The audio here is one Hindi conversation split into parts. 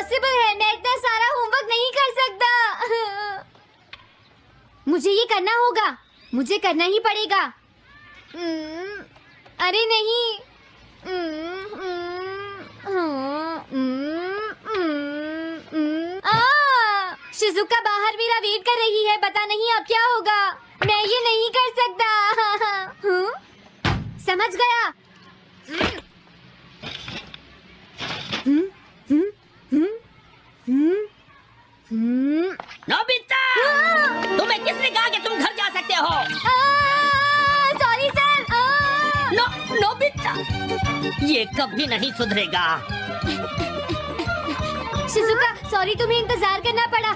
इम्पॉसिबल है, मैं इतना सारा होमवर्क नहीं कर सकता। मुझे ये करना होगा, मुझे करना ही पड़ेगा। अरे नहीं। शिजुका बाहर मेरा वेट कर रही है, पता नहीं अब क्या होगा। मैं ये नहीं कर सकता। समझ गया। नोबिता, तुम्हें किसने कहा कि तुम घर जा सकते हो? Sorry sir. नोबिता, ये कभी नहीं सुधरेगा। शिजुका सॉरी, तुम्हें इंतजार करना पड़ा।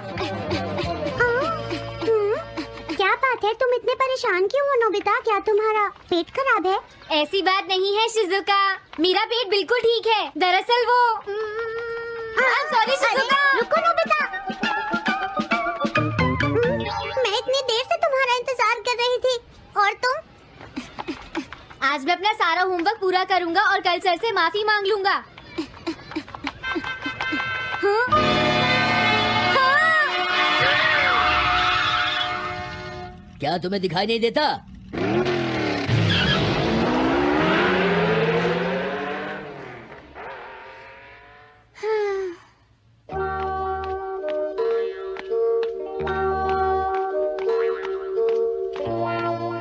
क्या बात है, तुम इतने परेशान क्यों हो नोबिता? क्या तुम्हारा पेट खराब है? ऐसी बात नहीं है शिजुका, मेरा पेट बिल्कुल ठीक है। दरअसल वो सॉरी शिजुका। रुको नोबिता, मैं इतनी देर से तुम्हारा इंतजार कर रही थी और तुम? आज मैं अपना सारा होमवर्क पूरा करूंगा और कल सर से माफी मांग लूंगा। क्या तुम्हें दिखाई नहीं देता?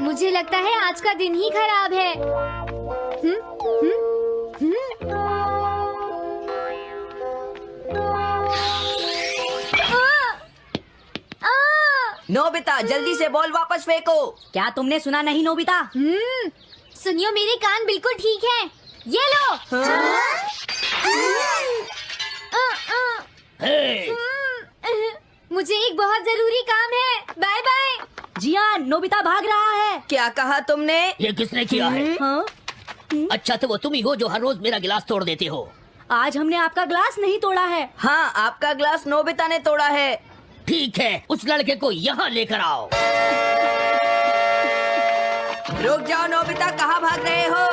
मुझे लगता है आज का दिन ही खराब है। नोबिता जल्दी से बॉल वापस फेंको। क्या तुमने सुना नहीं नोबिता? सुनियो, मेरे कान बिल्कुल ठीक हैं। ये लो। मुझे एक बहुत जरूरी काम है। Bye bye. जियान, नोबिता भाग रहा है। क्या कहा तुमने? ये किसने किया है? हाँ? अच्छा तो वो तुम ही हो जो हर रोज मेरा गिलास तोड़ देते हो। आज हमने आपका ग्लास नहीं तोड़ा है। हाँ, आपका ग्लास नोबिता ने तोड़ा है। ठीक है, उस लड़के को यहाँ लेकर आओ। रुक जाओ नोबिता, कहाँ भाग रहे हो?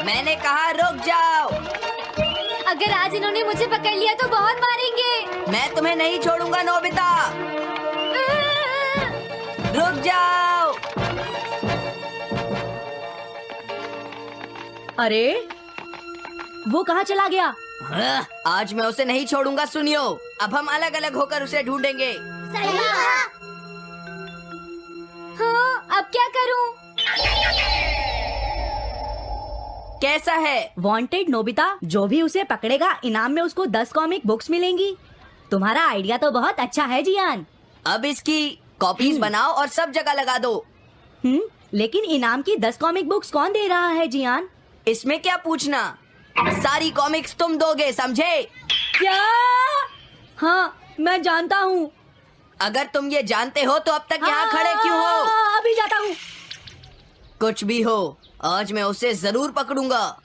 मैंने कहा रुक जाओ। अगर आज इन्होंने मुझे पकड़ लिया तो बहुत मारेंगे। मैं तुम्हें नहीं छोड़ूंगा नोबिता, रुक जाओ। अरे वो कहाँ चला गया? हाँ? आज मैं उसे नहीं छोड़ूंगा। सुनियो, अब हम अलग अलग होकर उसे ढूंढेंगे। हाँ, अब क्या करूं? कैसा है? वांटेड नोबिता, जो भी उसे पकड़ेगा इनाम में उसको 10 कॉमिक बुक्स मिलेंगी। तुम्हारा आइडिया तो बहुत अच्छा है जियान। अब इसकी कॉपीज बनाओ और सब जगह लगा दो। लेकिन इनाम की 10 कॉमिक बुक्स कौन दे रहा है जियान? इसमें क्या पूछना, सारी कॉमिक्स तुम दोगे, समझे? क्या? हाँ, मैं जानता हूँ। अगर तुम ये जानते हो तो अब तक यहाँ खड़े क्यों हो? अभी जाता हूँ। कुछ भी हो, आज मैं उसे जरूर पकड़ूंगा।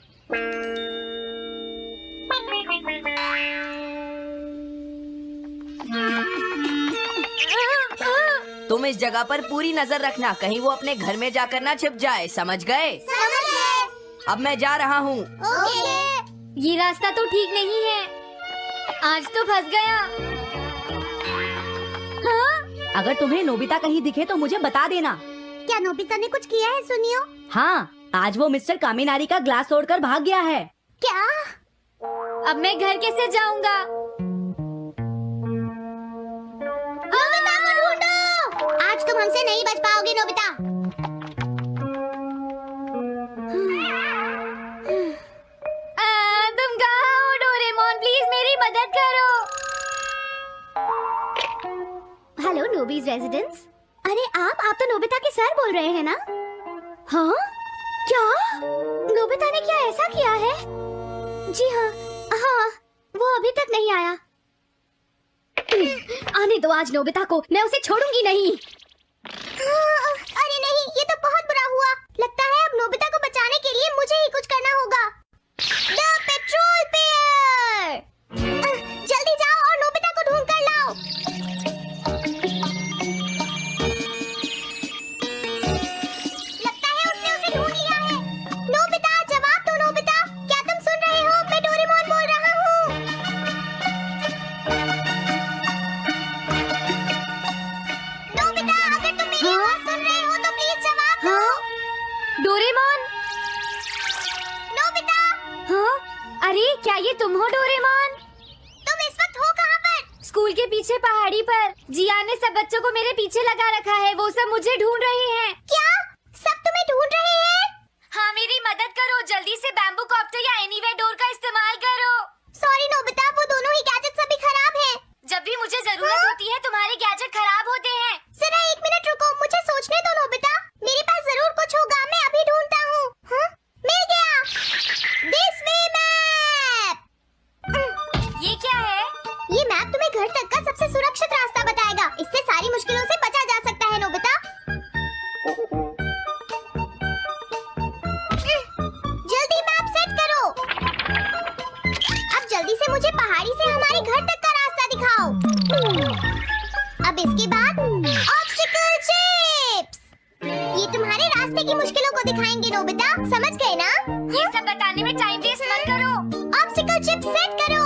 तुम इस जगह पर पूरी नजर रखना, कहीं वो अपने घर में जाकर ना छिप जाए, समझ गए? अब मैं जा रहा हूँ। ये रास्ता तो ठीक नहीं है, आज तो फंस गया। हाँ? अगर तुम्हें नोबिता कहीं दिखे तो मुझे बता देना। क्या नोबिता ने कुछ किया है सुनियो? हाँ, आज वो मिस्टर कामिनारी का ग्लास तोड़कर भाग गया है। क्या? अब मैं घर कैसे जाऊंगा? नोबिता को ढूंढो! आज तुम हमसे नहीं बच पाओगे नोबिता। तुम कहाँ हो डोरेमोन? प्लीज मेरी मदद करो। हेलो नोबीज रेजिडेंस। अरे आप तो नोबिता के सर बोल रहे हैं ना? हाँ? क्या? नोबिता ने क्या ऐसा किया है? जी हाँ, हाँ, वो अभी तक नहीं आया। आने दो आज नोबिता को, मैं उसे छोड़ूंगी नहीं। अरे नहीं, ये तो बहुत बुरा हुआ। लगता है अब नोबिता को बचाने के लिए मुझे ही कुछ करना होगा। The petrol pair! जल्दी जाओ और नोबिता को ढूंढ कर लाओ। लगता है उसने उसे ढूंढ लिया है। नोबिता, जवाब दो नोबिता। क्या तुम सुन रहे हो? मैं डोरेमोन अरे क्या ये तुम हो डोरेमोन? तुम इस वक्त हो कहाँ पर? स्कूल के पीछे पहाड़ी पर। जिया ने सब बच्चों को मेरे पीछे लगा रखा है, वो सब मुझे ढूंढ रहे हैं। क्या सब तुम्हें ढूंढ रहे हैं? हाँ मेरी मदद करो, जल्दी से बैम्बू कॉप्टर या एनीवेयर डोर का इस्तेमाल करो। सॉरी नोबिता, वो दोनों ही गैजेट्स अभी खराब हैं। जब भी मुझे जरूरत होती है तुम्हारे गैजेट खराब होते हैं। जरा 1 मिनट रुको, मुझे सोचने दो नोबिता। मेरे पास जरूर कुछ होगा, मैं अभी ढूंढता हूँ। हाँ? मिल गया। This way map. ये क्या है? ये मैप तुम्हें घर तक का सबसे सुरक्षित रास्ता बताएगा। इससे सारी मुश्किलों से बचा जा सकता है नोबिता। जल्दी मैप सेट करो। अब जल्दी से मुझे पहाड़ी से हमारे घर तक का रास्ता दिखाओ। अब इसके बाद ऑब्स्टिकल चिप्स। ये तुम्हारे रास्ते की मुश्किलों को दिखाएंगे नोबिता, समझ गए ना? ये सब बताने में टाइम वेस्ट मत करो। ऑब्स्टिकल चिप्स सेट करो।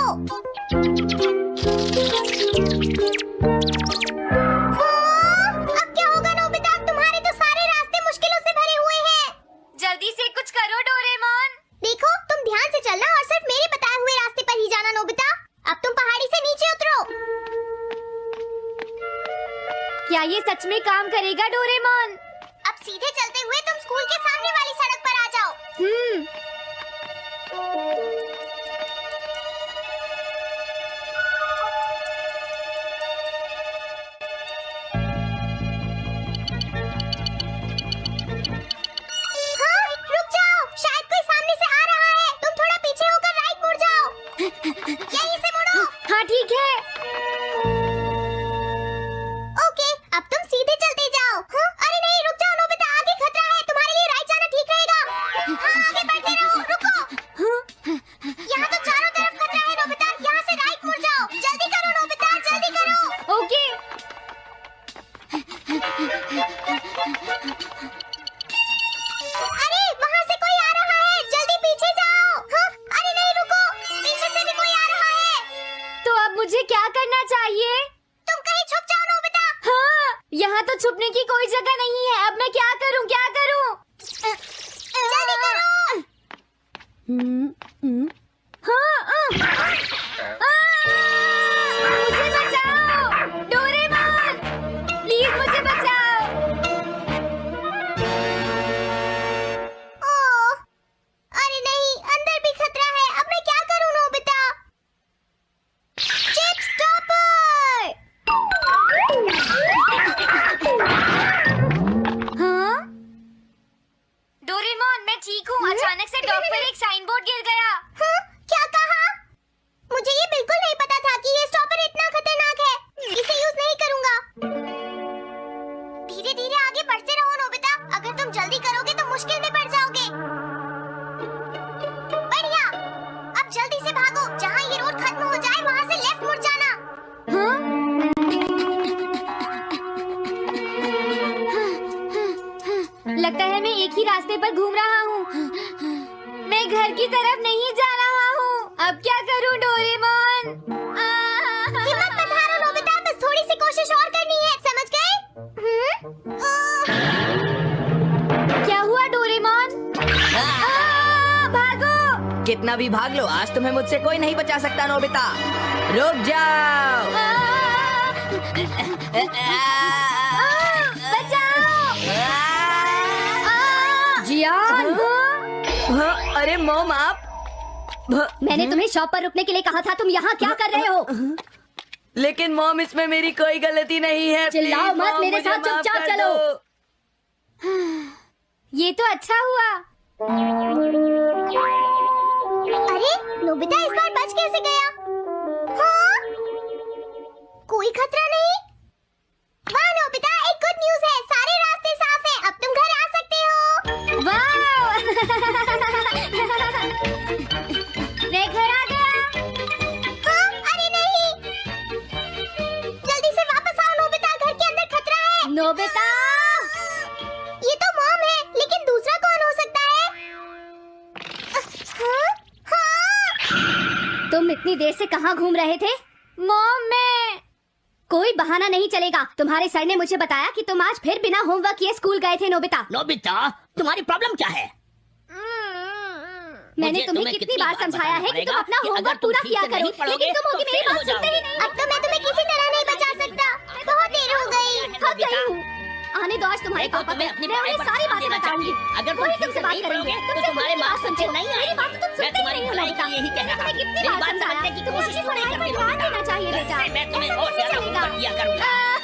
अब क्या होगा नोबिता? तुम्हारे तो सारे रास्ते मुश्किलों से भरे हुए हैं। जल्दी से कुछ करो डोरेमोन। देखो, तुम ध्यान से चलना और सिर्फ मेरे बताए हुए रास्ते पर ही जाना नोबिता। अब तुम पहाड़ी से नीचे उतरो। क्या ये सच में काम करेगा डोरेमोन? अब सीधे चलते हुए तुम स्कूल के सामने वाली सड़क पर आ जाओ। हाँ, रुक जाओ, शायद कोई सामने से आ रहा है। तुम थोड़ा पीछे होकर राइट मुड़ जाओ। यहीं से मुड़ो। हाँ ठीक है। ओके, अब तुम सीधे चलते जाओ। हाँ? अरे नहीं, रुक जाओ नोबिता, आगे खतरा है। तुम्हारे लिए राइट जाना ठीक रहेगा। हाँ, आगे बढ़ते रहो, रुको। यहाँ तो चारों तरफ खतरा है नोबिता, यहाँ से राइट मुड़ जाओ। जल्दी करो नोबिता, जल्दी करो। ओके। अरे वहाँ से कोई आ रहा है, जल्दी पीछे जाओ। हाँ? अरे नहीं, रुको, पीछे से भी कोई आ रहा है। तो अब मुझे क्या करना चाहिए? तुम कहीं छुप जाओ नोबिता। हाँ, यहाँ तो छुपने की कोई जगह नहीं है। अब मैं क्या करूँ, क्या करूँ? जल्दी करो। मुझे बचाओ डोरेमोन, प्लीज मुझे बचाओ। ओह, अरे नहीं, अंदर भी खतरा है। अब मैं क्या करूँ नोबिता? Chip stopper. हाँ? डोरेमोन मैं ठीक हूँ। अचानक से डॉग पर एक साइन बोर्ड गिर गया। हाँ? क्या कहा? मुझे ये बिल्कुल नहीं पता था कि ये स्टॉपर इतना खतरनाक है। इसे यूज नहीं करूँगा। धीरे धीरे आगे बढ़ते रहो नोबिता। अगर तुम जल्दी करोगे तो मुश्किल में पड़ जाओगे। बढ़िया। अब जल्दी से भागो। जहाँ ये रोड खत्म हो जाए वहाँ से लेफ्ट मुड़ जाना। लगता है मैं एक ही रास्ते पर घूम रहा हूँ। मैं घर की तरफ नहीं जा रहा हूँ। अब क्या करूँ डोरेमोन? हिम्मत मत हारो नोबिता, बस थोड़ी सी कोशिश और करनी है, समझ गए? क्या हुआ डोरेमोन? भागो। कितना भी भाग लो, आज तुम्हें मुझसे कोई नहीं बचा सकता नोबिता। रुक जाओ। बचाओ। जियान। हाँ, अरे मॉम आप। मैंने तुम्हें शॉप पर रुकने के लिए कहा था, तुम यहाँ क्या कर रहे हो? लेकिन मॉम इसमें मेरी कोई गलती नहीं है। चिल्लाओ प्लीज, मत, मॉम, मेरे मुझे साथ माफ चुपचाप कर चलो। दो। ये तो अच्छा हुआ। अरे नोबिता इस बार बच कैसे गया? हाँ? कोई खतरा नहीं? वाह नोबिता, एक गुड न्यूज़ है, सारे रास्ते साफ हैं, अब तुम घर आ सकते हो। वाह! मैं घर आ गया। हाँ? अरे नहीं, जल्दी से वापस आओ नोबिता, घर के अंदर खतरा है। नोबिता, ये तो मॉम है, लेकिन दूसरा कौन हो सकता है? हाँ? हाँ? तुम इतनी देर से कहाँ घूम रहे थे? मॉम मैं। कोई बहाना नहीं चलेगा। तुम्हारे सर ने मुझे बताया कि तुम आज फिर बिना होमवर्क किए स्कूल गए थे नोबिता। नोबिता, तुम्हारी प्रॉब्लम क्या है? मैंने तुम्हें कितनी बार समझाया है कि तुम अपना होमवर्क पूरा किया करो, लेकिन तुम होगी मेरी बात सुनते ही नहीं। अब तो मैं तुम्हें किसी तरह नहीं बचा सकता, बहुत देर हो गई। थक गई हूँ। आने दो आज तुम्हारे पापा को, मैं उन्हें सारी बातें बताऊंगी। अगर वही तुमसे बात करेंगे, तुमसे तुम्हारे बात बात सुनते नहीं मेरी बात तो तुम मैं सुनते ही तुम्हारी नहीं हो भलाई बेटा। के लिए ही कह रहा हूँ। कितनी मेरी बार बात समझाया समझने की तुम कोशिश अपनी नहीं पढ़ाई पर करते ध्यान बेटा। देना चाहिए बेटा। मैं तुम्हें ऐसा और कैसे ज्यादा चलेगा? होमवर्क दिया करूंगा।